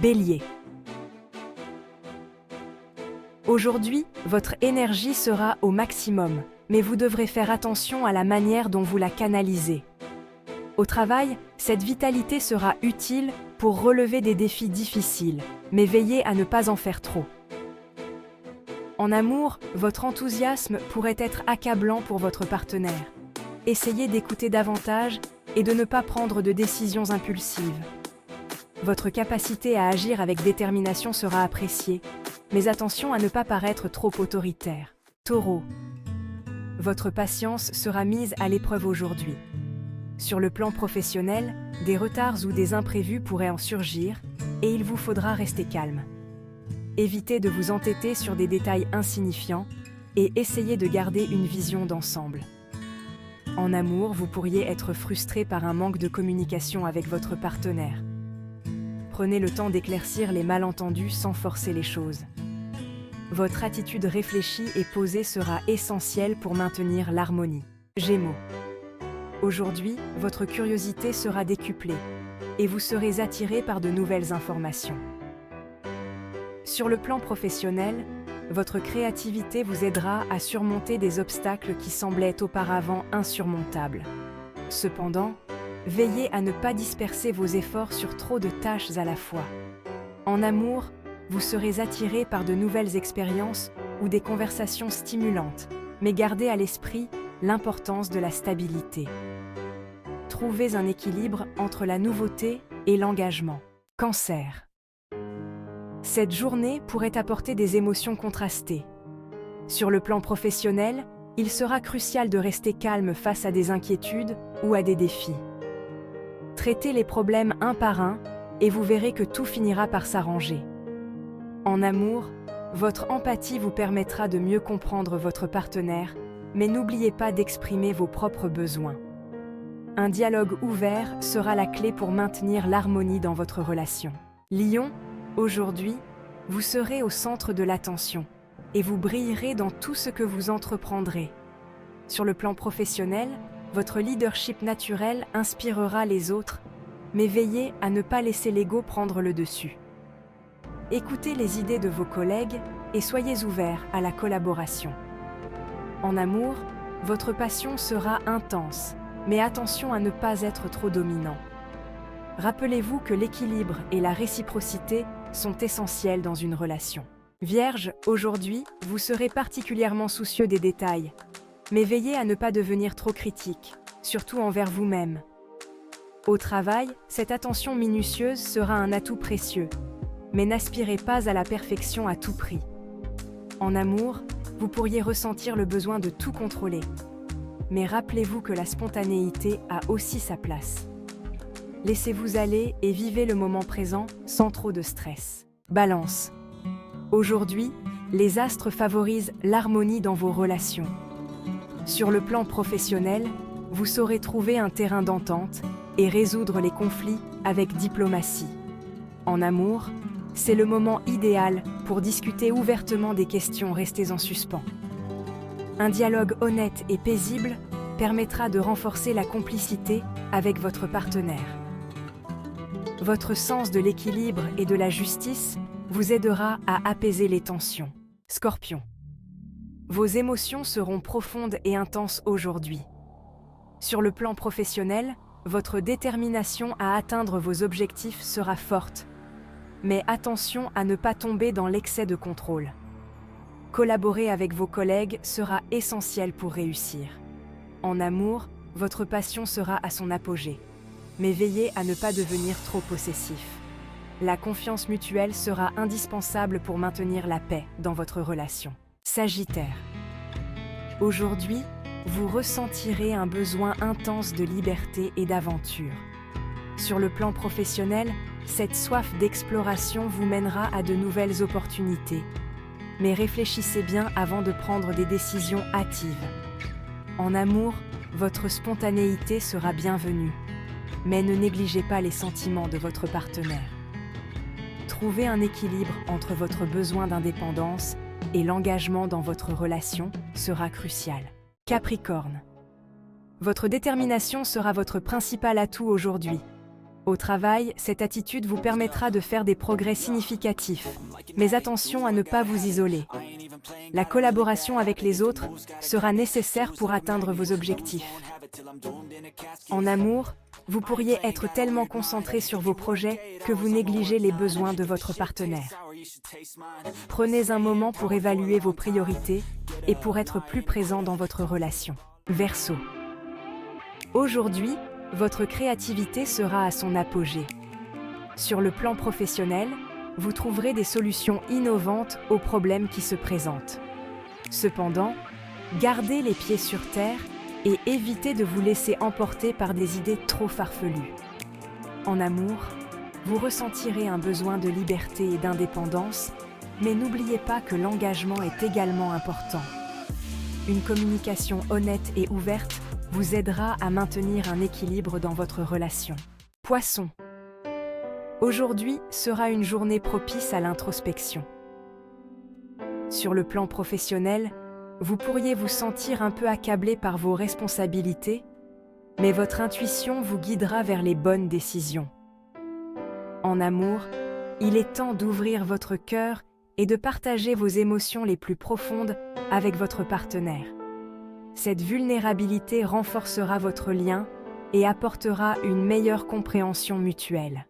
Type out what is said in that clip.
Bélier. Aujourd'hui, votre énergie sera au maximum, mais vous devrez faire attention à la manière dont vous la canalisez. Au travail, cette vitalité sera utile pour relever des défis difficiles, mais veillez à ne pas en faire trop. En amour, votre enthousiasme pourrait être accablant pour votre partenaire. Essayez d'écouter davantage et de ne pas prendre de décisions impulsives. Votre capacité à agir avec détermination sera appréciée, mais attention à ne pas paraître trop autoritaire. Taureau. Votre patience sera mise à l'épreuve aujourd'hui. Sur le plan professionnel, des retards ou des imprévus pourraient en surgir et il vous faudra rester calme. Évitez de vous entêter sur des détails insignifiants et essayez de garder une vision d'ensemble. En amour, vous pourriez être frustré par un manque de communication avec votre partenaire. Prenez le temps d'éclaircir les malentendus sans forcer les choses. Votre attitude réfléchie et posée sera essentielle pour maintenir l'harmonie. Gémeaux. Aujourd'hui, votre curiosité sera décuplée et vous serez attiré par de nouvelles informations. Sur le plan professionnel, votre créativité vous aidera à surmonter des obstacles qui semblaient auparavant insurmontables. Cependant, veillez à ne pas disperser vos efforts sur trop de tâches à la fois. En amour, vous serez attiré par de nouvelles expériences ou des conversations stimulantes, mais gardez à l'esprit l'importance de la stabilité. Trouvez un équilibre entre la nouveauté et l'engagement. Cancer. Cette journée pourrait apporter des émotions contrastées. Sur le plan professionnel, il sera crucial de rester calme face à des inquiétudes ou à des défis. Traitez les problèmes un par un et vous verrez que tout finira par s'arranger. En amour, votre empathie vous permettra de mieux comprendre votre partenaire, mais n'oubliez pas d'exprimer vos propres besoins. Un dialogue ouvert sera la clé pour maintenir l'harmonie dans votre relation. Lion, aujourd'hui, vous serez au centre de l'attention et vous brillerez dans tout ce que vous entreprendrez. Sur le plan professionnel, votre leadership naturel inspirera les autres, mais veillez à ne pas laisser l'ego prendre le dessus. Écoutez les idées de vos collègues et soyez ouverts à la collaboration. En amour, votre passion sera intense, mais attention à ne pas être trop dominant. Rappelez-vous que l'équilibre et la réciprocité sont essentiels dans une relation. Vierge, aujourd'hui, vous serez particulièrement soucieux des détails, mais veillez à ne pas devenir trop critique, surtout envers vous-même. Au travail, cette attention minutieuse sera un atout précieux, mais n'aspirez pas à la perfection à tout prix. En amour, vous pourriez ressentir le besoin de tout contrôler, mais rappelez-vous que la spontanéité a aussi sa place. Laissez-vous aller et vivez le moment présent sans trop de stress. Balance. Aujourd'hui, les astres favorisent l'harmonie dans vos relations. Sur le plan professionnel, vous saurez trouver un terrain d'entente et résoudre les conflits avec diplomatie. En amour, c'est le moment idéal pour discuter ouvertement des questions restées en suspens. Un dialogue honnête et paisible permettra de renforcer la complicité avec votre partenaire. Votre sens de l'équilibre et de la justice vous aidera à apaiser les tensions. Scorpion. Vos émotions seront profondes et intenses aujourd'hui. Sur le plan professionnel, votre détermination à atteindre vos objectifs sera forte. Mais attention à ne pas tomber dans l'excès de contrôle. Collaborer avec vos collègues sera essentiel pour réussir. En amour, votre passion sera à son apogée. Mais veillez à ne pas devenir trop possessif. La confiance mutuelle sera indispensable pour maintenir la paix dans votre relation. Sagittaire. Aujourd'hui, vous ressentirez un besoin intense de liberté et d'aventure. Sur le plan professionnel, cette soif d'exploration vous mènera à de nouvelles opportunités. Mais réfléchissez bien avant de prendre des décisions hâtives. En amour, votre spontanéité sera bienvenue. Mais ne négligez pas les sentiments de votre partenaire. Trouvez un équilibre entre votre besoin d'indépendance et l'engagement dans votre relation sera crucial. Capricorne. Votre détermination sera votre principal atout aujourd'hui. Au travail, cette attitude vous permettra de faire des progrès significatifs. Mais attention à ne pas vous isoler. La collaboration avec les autres sera nécessaire pour atteindre vos objectifs. En amour, vous pourriez être tellement concentré sur vos projets que vous négligez les besoins de votre partenaire. Prenez un moment pour évaluer vos priorités et pour être plus présent dans votre relation. Verseau. Aujourd'hui, votre créativité sera à son apogée. Sur le plan professionnel, vous trouverez des solutions innovantes aux problèmes qui se présentent. Cependant, gardez les pieds sur terre et évitez de vous laisser emporter par des idées trop farfelues. En amour, vous ressentirez un besoin de liberté et d'indépendance, mais n'oubliez pas que l'engagement est également important. Une communication honnête et ouverte vous aidera à maintenir un équilibre dans votre relation. Poisson. Aujourd'hui sera une journée propice à l'introspection. Sur le plan professionnel, vous pourriez vous sentir un peu accablé par vos responsabilités, mais votre intuition vous guidera vers les bonnes décisions. En amour, il est temps d'ouvrir votre cœur et de partager vos émotions les plus profondes avec votre partenaire. Cette vulnérabilité renforcera votre lien et apportera une meilleure compréhension mutuelle.